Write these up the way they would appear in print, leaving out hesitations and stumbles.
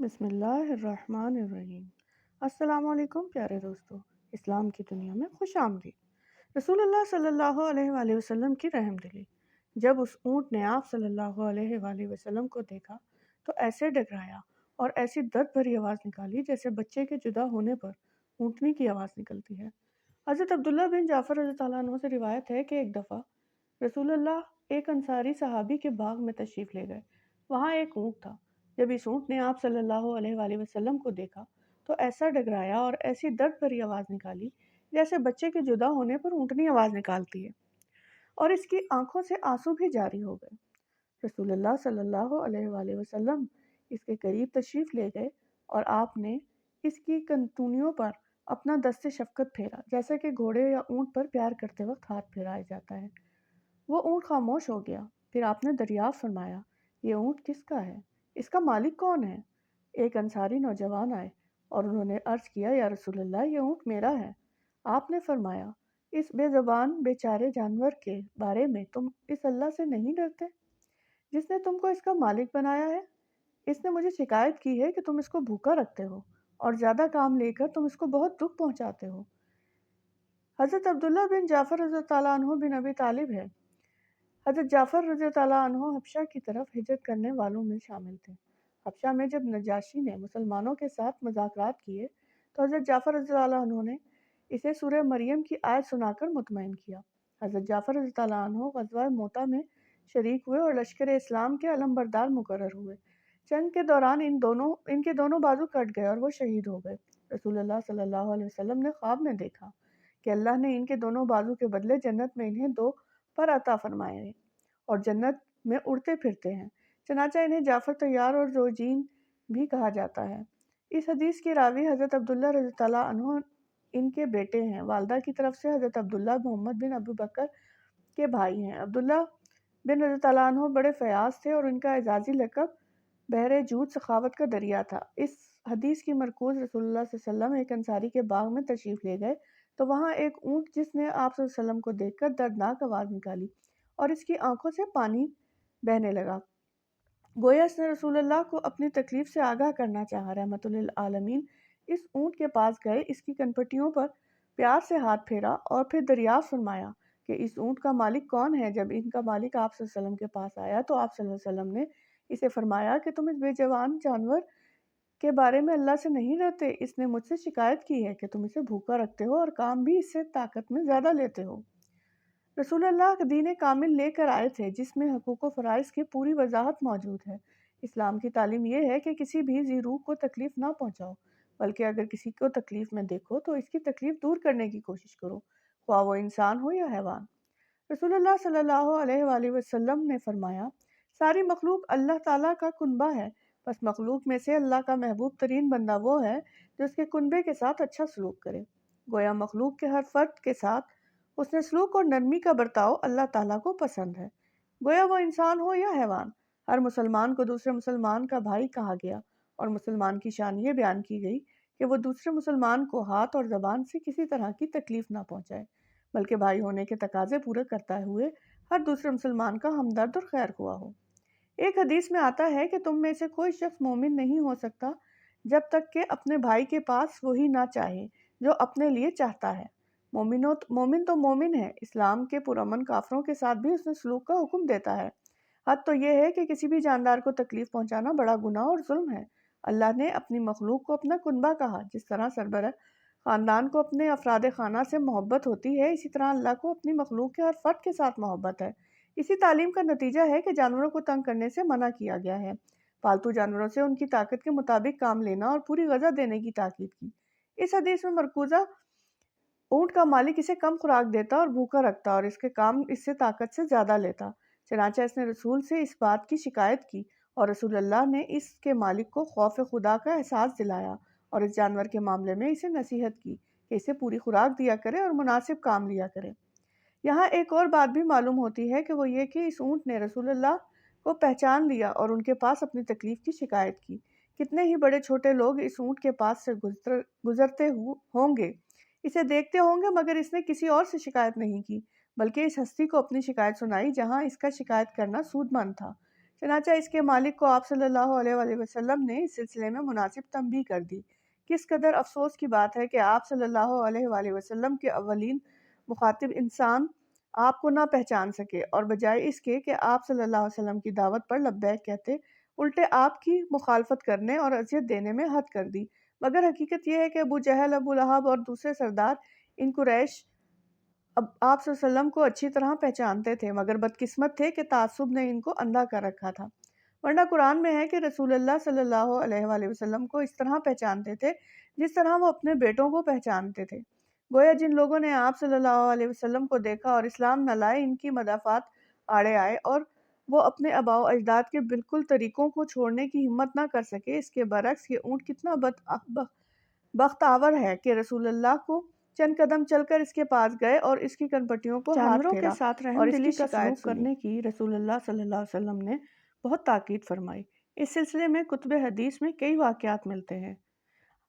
بسم اللہ الرحمن الرحیم۔ السلام علیکم پیارے دوستو، اسلام کی دنیا میں خوش آمدید۔ رسول اللہ صلی اللہ علیہ وآلہ وسلم کی رحم دلی۔ جب اس اونٹ نے آپ صلی اللہ علیہ وآلہ وسلم کو دیکھا تو ایسے ڈگرایا اور ایسی درد بھری آواز نکالی جیسے بچے کے جدا ہونے پر اونٹنی کی آواز نکلتی ہے۔ حضرت عبداللہ بن جعفر رضی اللہ عنہ سے روایت ہے کہ ایک دفعہ رسول اللہ ایک انصاری صحابی کے باغ میں تشریف لے گئے۔ وہاں ایک اونٹ تھا۔ جب اس اونٹ نے آپ صلی اللہ علیہ وآلہ وسلم کو دیکھا تو ایسا ڈگرایا اور ایسی درد بھری آواز نکالی جیسے بچے کے جدا ہونے پر اونٹنی آواز نکالتی ہے، اور اس کی آنکھوں سے آنسو بھی جاری ہو گئے۔ رسول اللہ صلی اللہ علیہ وآلہ وسلم اس کے قریب تشریف لے گئے اور آپ نے اس کی کنتونیوں پر اپنا دست شفقت پھیرا، جیسا کہ گھوڑے یا اونٹ پر پیار کرتے وقت ہاتھ پھیرایا جاتا ہے۔ وہ اونٹ خاموش ہو گیا۔ پھر آپ نے دریافت فرمایا، یہ اونٹ کس کا ہے؟ اس کا مالک کون ہے؟ ایک انصاری نوجوان آئے اور انہوں نے عرض کیا، یا رسول اللہ، یہ اونٹ میرا ہے۔ آپ نے فرمایا، اس بے زبان بیچارے جانور کے بارے میں تم اس اللہ سے نہیں ڈرتے جس نے تم کو اس کا مالک بنایا ہے؟ اس نے مجھے شکایت کی ہے کہ تم اس کو بھوکا رکھتے ہو اور زیادہ کام لے کر تم اس کو بہت دکھ پہنچاتے ہو۔ حضرت عبداللہ بن جعفر رضی اللہ عنہ بن ابی طالب ہے۔ حضرت جعفر رضی اللہ عنہ حبشہ کی طرف ہجرت کرنے والوں میں شامل تھے۔ حبشہ میں جب نجاشی نے مسلمانوں کے ساتھ مذاکرات کیے تو حضرت جعفر رضی اللہ عنہ نے اسے سورہ مریم کی آیت سنا کر مطمئن کیا۔ حضرت جعفر رضی اللہ عنہ غزوہ موتا میں شریک ہوئے اور لشکر اسلام کے علمبردار مقرر ہوئے۔ جنگ کے دوران ان کے دونوں بازو کٹ گئے اور وہ شہید ہو گئے۔ رسول اللہ صلی اللہ علیہ وسلم نے خواب میں دیکھا کہ اللہ نے ان کے دونوں بازو کے بدلے جنت میں انہیں دو پر عطا فرمائے ہیں اور جنت میں اڑتے پھرتے ہیں، چنانچہ انہیں جعفر طیار اور زوجین بھی کہا جاتا ہے۔ اس حدیث کے راوی حضرت عبداللہ رضی اللہ عنہ ان کے بیٹے ہیں۔ والدہ کی طرف سے حضرت عبداللہ محمد بن ابو بکر کے بھائی ہیں۔ عبداللہ بن رضی اللہ عنہ بڑے فیاض تھے اور ان کا اعزازی لقب بحر جود سخاوت کا دریا تھا۔ اس حدیث کی مرکوز رسول اللہ صلی اللہ علیہ وسلم ایک انصاری کے باغ میں تشریف لے گئے تو وہاں ایک اونٹ جس نے آپ صلی اللہ علیہ وسلم کو دیکھ کر دردناک آواز نکالی اور اس کی آنکھوں سے پانی بہنے لگا، گویا اس نے رسول اللہ کو اپنی تکلیف سے آگاہ کرنا چاہا۔ رحمت للعالمین اس اونٹ کے پاس گئے، اس کی کنپٹیوں پر پیار سے ہاتھ پھیرا اور پھر دریافت فرمایا کہ اس اونٹ کا مالک کون ہے۔ جب ان کا مالک آپ صلی اللہ علیہ وسلم کے پاس آیا تو آپ صلی اللہ علیہ وسلم نے اسے فرمایا کہ تم اس بے جوان جانور کے بارے میں اللہ سے نہیں ڈرتے؟ اس نے مجھ سے شکایت کی ہے کہ تم اسے بھوکا رکھتے ہو اور کام بھی اس سے طاقت میں زیادہ لیتے ہو۔ رسول اللہ دین کامل لے کر آئے تھے جس میں حقوق و فرائض کی پوری وضاحت موجود ہے۔ اسلام کی تعلیم یہ ہے کہ کسی بھی ذی روح کو تکلیف نہ پہنچاؤ، بلکہ اگر کسی کو تکلیف میں دیکھو تو اس کی تکلیف دور کرنے کی کوشش کرو، خواہ وہ انسان ہو یا حیوان۔ رسول اللہ صلی اللہ علیہ وآلہ وسلم نے فرمایا، ساری مخلوق اللہ تعالیٰ کا کنبہ ہے، بس مخلوق میں سے اللہ کا محبوب ترین بندہ وہ ہے جو اس کے کنبے کے ساتھ اچھا سلوک کرے۔ گویا مخلوق کے ہر فرد کے ساتھ حسن سلوک اور نرمی کا برتاؤ اللہ تعالیٰ کو پسند ہے، گویا وہ انسان ہو یا حیوان۔ ہر مسلمان کو دوسرے مسلمان کا بھائی کہا گیا اور مسلمان کی شان یہ بیان کی گئی کہ وہ دوسرے مسلمان کو ہاتھ اور زبان سے کسی طرح کی تکلیف نہ پہنچائے، بلکہ بھائی ہونے کے تقاضے پورے کرتا ہوئے ہر دوسرے مسلمان کا ہمدرد اور خیر خواہ ہو۔ ایک حدیث میں آتا ہے کہ تم میں سے کوئی شخص مومن نہیں ہو سکتا جب تک کہ اپنے بھائی کے پاس وہی نہ چاہے جو اپنے لیے چاہتا ہے۔ مومن تو مومن ہے، اسلام کے پرامن کافروں کے ساتھ بھی اس نے سلوک کا حکم دیتا ہے۔ حد تو یہ ہے کہ کسی بھی جاندار کو تکلیف پہنچانا بڑا گناہ اور ظلم ہے۔ اللہ نے اپنی مخلوق کو اپنا کنبہ کہا، جس طرح سربراہ خاندان کو اپنے افراد خانہ سے محبت ہوتی ہے، اسی طرح اللہ کو اپنی مخلوق کے ہر فرد کے ساتھ محبت ہے۔ اسی تعلیم کا نتیجہ ہے کہ جانوروں کو تنگ کرنے سے منع کیا گیا ہے، پالتو جانوروں سے ان کی طاقت کے مطابق کام لینا اور پوری غذا دینے کی تاکید کی۔ اس حدیث میں مرکوزہ اونٹ کا مالک اسے کم خوراک دیتا اور بھوکا رکھتا اور اس کے کام اس سے طاقت سے زیادہ لیتا، چنانچہ اس نے رسول سے اس بات کی شکایت کی اور رسول اللہ نے اس کے مالک کو خوف خدا کا احساس دلایا اور اس جانور کے معاملے میں اسے نصیحت کی کہ اسے پوری خوراک دیا کرے اور مناسب کام لیا کرے۔ یہاں ایک اور بات بھی معلوم ہوتی ہے کہ وہ یہ کہ اس اونٹ نے رسول اللہ کو پہچان لیا اور ان کے پاس اپنی تکلیف کی شکایت کی۔ کتنے ہی بڑے چھوٹے لوگ اس اونٹ کے پاس سے گزرتے ہوں گے، اسے دیکھتے ہوں گے، مگر اس نے کسی اور سے شکایت نہیں کی، بلکہ اس ہستی کو اپنی شکایت سنائی جہاں اس کا شکایت کرنا سود مند تھا، चनाचा इसके मालिक को आप सल्लल्लाहु अलैहि वसल्लम ने इस सिलसिले में मुनासिब तंबीह कर दी। किस कदर अफसोस की बात है कि आप सल्लल्लाहु अलैहि वसल्लम के अव्वलीन मुखातिब इंसान आपको ना पहचान सके और बजाय इसके कि आप सल्लल्लाहु अलैहि वसल्लम की दावत पर लब्बैक कहते, उल्टे आपकी मुखालफत करने और अजियत देने में हद कर दी। मगर हकीकत यह है कि अबू जहल, अबू लहब और दूसरे सरदार इन कुरैश अब आप वसल्लम को अच्छी तरह पहचानते थे, मगर बदकिस्मत थे कि तासुब ने इनको अंधा कर रखा था। वरना कुरान में है कि रसूलुल्लाह सल्लल्लाहु अलैहि वसल्लम को इस तरह पहचानते थे जिस तरह वो अपने बेटों को पहचानते थे। गोया जिन लोगों ने आप सल्लल्लाहु अलैहि वसल्लम को देखा और इस्लाम न लाए, इनकी मदाफात आड़े आए और वो अपने आबाओ अजदाद के बिल्कुल तरीकों को छोड़ने की हिम्मत ना कर सके। इसके बरक्स ये ऊँट कितना बख्तावर है कि रसूलुल्लाह को चंद कदम चलकर इसके पास गए और इसकी कनपटियों को हाथ जानवरों के फेरा साथ और रहमदिली इसकी का शिकायत सलूक सुनी। करने की रसूलुल्लाह सल्लल्लाहु अलैहि वसल्लम ने बहुत ताकीद फरमाई। इस सिलसिले में कुतुब हदीस में कई वाक़यात मिलते हैं।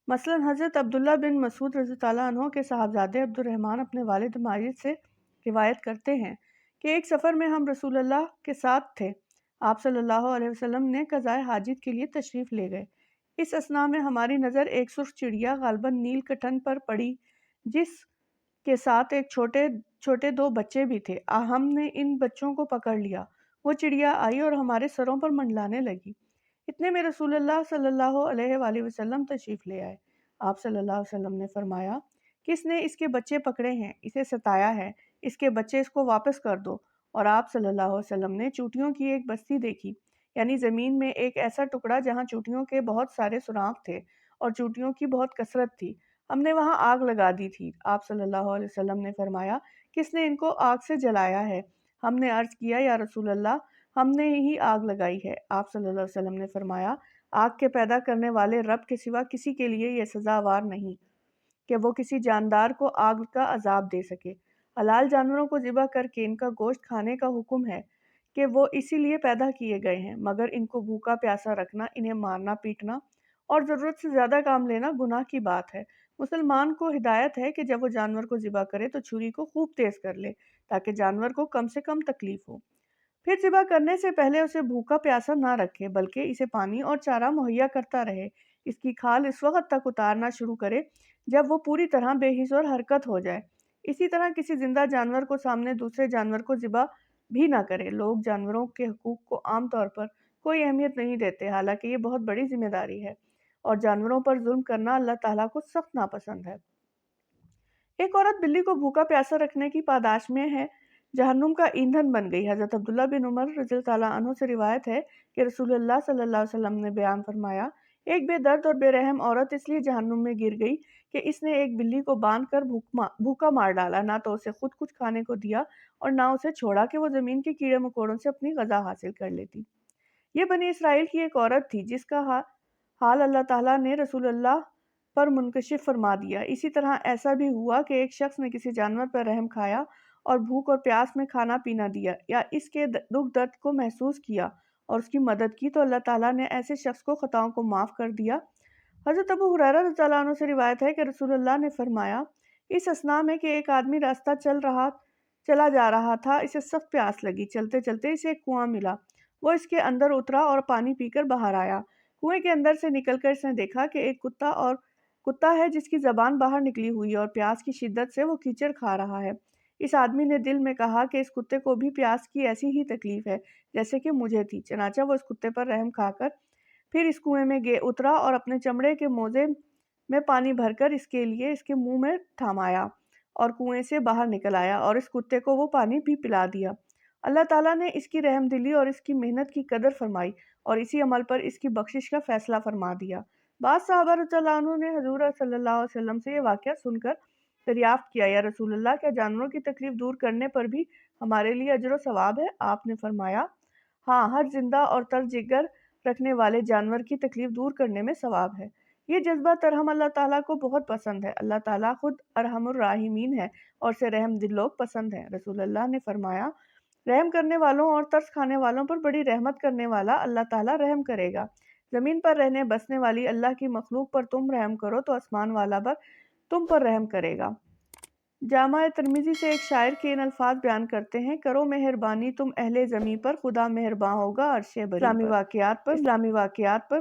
मसलन हज़रत अब्दुल्ला बिन मसूद रज़ी अल्लाह अन्हु के साहबजादे अब्दुर्रहमान अपने वालिद माजिद से रिवायत करते हैं कि एक सफ़र में हम रसूलुल्लाह के साथ थे। आप सल्लल्लाहु अलैहि वसल्लम ने क़ज़ाए हाजित के लिए तशरीफ़ ले गए। इस असना में हमारी नज़र एक सुर्ख चिड़िया ग़ालिबन नील कटन पर पड़ी, जिस के साथ एक छोटे छोटे दो बच्चे भी थे। हमने इन बच्चों को पकड़ लिया। वो चिड़िया आई और हमारे सरों पर मंडलाने लगी। इतने में रसूलुल्लाह सल्लल्लाहु अलैहि वसल्लम तशरीफ़ ले आए। आप सल्लल्लाहु अलैहि वसल्लम ने फरमाया, किसने इसके बच्चे पकड़े हैं, इसे सताया है, इसके बच्चे इसको वापस कर दो। और आप सल्लल्लाहु अलैहि वसल्लम ने चूटियों की एक बस्ती देखी, यानी ज़मीन में एक ऐसा टुकड़ा जहाँ चूटियों के बहुत सारे सुराख थे और चूटियों की बहुत कसरत थी। हमने वहाँ आग लगा दी थी। आप सल्लल्लाहु अलैहि वसल्लम ने फरमाया, किसने इनको आग से जलाया है? हमने अर्ज़ किया, या रसूल अल्लाह, हमने ही आग लगाई है। आप सल्लल्लाहु अलैहि वसल्लम ने फरमाया, आग के पैदा करने वाले रब के सिवा किसी के लिए यह सज़ावार नहीं कि वो किसी जानदार को आग का अजाब दे सके। हलाल जानवरों को ज़िबा करके इनका गोश्त खाने का हुक्म है कि वो इसीलिए पैदा किए गए हैं, मगर इनको भूखा प्यासा रखना, इन्हें मारना पीटना और ज़रूरत से ज़्यादा काम लेना गुनाह की बात है। मुसलमान को हिदायत है कि जब वो जानवर को ज़िबा करे तो छुरी को खूब तेज़ कर ले, ताकि जानवर को कम से कम तकलीफ़ हो। फिर ज़िबा करने से पहले उसे भूखा प्यासा ना रखे, बल्कि इसे पानी और चारा मुहैया करता रहे। इसकी खाल इस वक्त तक उतारना शुरू करे जब वो पूरी तरह बेहिस और हरकत हो जाए। इसी तरह किसी जिंदा जानवर को सामने दूसरे जानवर को ज़िबा भी ना करे। लोग जानवरों के हकूक़ को आम तौर पर कोई अहमियत नहीं देते, हालांकि ये बहुत बड़ी जिम्मेदारी है और जानवरों पर जुल्म करना अल्लाह ताला को सख्त नापसंद है। एक औरत बिल्ली को भूखा प्यासा रखने की पादाश में है जहन्नुम का ईंधन बन गई। हज़रत अब्दुल्ला बिन उमर रज़ी अल्लाह अन्हु से रिवायत है कि रसूलुल्लाह सल्लल्लाहु अलैहि वसल्लम ने बयान फरमाया, एक बेदर्द और बेरहम औरत इसलिए जहन्नुम में गिर गई कि इसने एक बिल्ली को बांध कर भूखा मार डाला। ना तो उसे खुद कुछ खाने को दिया और ना उसे छोड़ा कि वो ज़मीन के कीड़े मकोड़ों से अपनी ग़ज़ा हासिल कर लेती। ये बनी इसराइल की एक औरत थी जिसका हाल अल्लाह ताला ने रसूलुल्लाह पर मुनकशिफ फरमा दिया। इसी तरह ऐसा भी हुआ कि एक शख्स ने किसी जानवर पर रहम खाया और भूख और प्यास में खाना पीना दिया या इसके दुख दर्द को महसूस किया और उसकी मदद की, तो अल्लाह ताला ने ऐसे शख्स को खताओं को माफ़ कर दिया। हज़रत अबू हुरैरा रज़ियल्लाहु अन्हु से रिवायत है कि रसूलुल्लाह ने फरमाया, इस असना में कि एक आदमी रास्ता चला जा रहा था, इसे सख्त प्यास लगी। चलते चलते इसे एक कुआं मिला। वो इसके अंदर उतरा और पानी पीकर बाहर आया। कुएं के अंदर से निकलकर इसने देखा कि एक कुत्ता है जिसकी ज़बान बाहर निकली हुई है और प्यास की शिद्दत से वो कीचड़ खा रहा है। इस आदमी ने दिल में कहा कि इस कुत्ते को भी प्यास की ऐसी ही तकलीफ है जैसे कि मुझे थी। चनाचा वो इस कुत्ते पर रहम खाकर फिर इस कुएं में उतरा और अपने चमड़े के मोजे में पानी भरकर इसके लिए इसके मुंह में थमाया और कुएं से बाहर निकल आया और इस कुत्ते को वो पानी भी पिला दिया। अल्लाह ताला ने इसकी रहमदिली और इसकी मेहनत की कदर फरमाई और इसी अमल पर इसकी बख्शिश का फैसला फरमा दिया। बाद सहाबा रज़ियल्लाहु अन्हु ने हजूर सल्लल्लाहु अलैहि वसल्लम से ये वाक़या सुनकर दरियाफ्त किया, या रसूलुल्लाह, क्या जानवरों की तकलीफ दूर करने पर भी हमारे लिए अजर व सवाब है? आपने फरमाया, हाँ, हर जिंदा और तर जिगर रखने वाले जानवर की तकलीफ दूर करने में सवाब है। ये जज्बा तरहम अल्लाह ताला को बहुत पसंद है। अल्लाह ताला खुद अरहमुर राहिमीन है और से रहम दिल लोग पसंद हैं। रसूलुल्लाह ने फरमाया, रहम करने वालों और तरस खाने वालों पर बड़ी रहमत करने वाला अल्लाह ताला रहम करेगा। ज़मीन पर रहने बसने वाली अल्लाह की मखलूक पर तुम रहम करो तो आसमान वाला पर तुम पर रहम करेगा। جامع ترمذی سے ایک شاعر کے ان الفاظ بیان کرتے ہیں: کرو مہربانی تم اہل زمیں پر، خدا مہرباں ہوگا عرش بری پر۔ اسلامی واقعات پر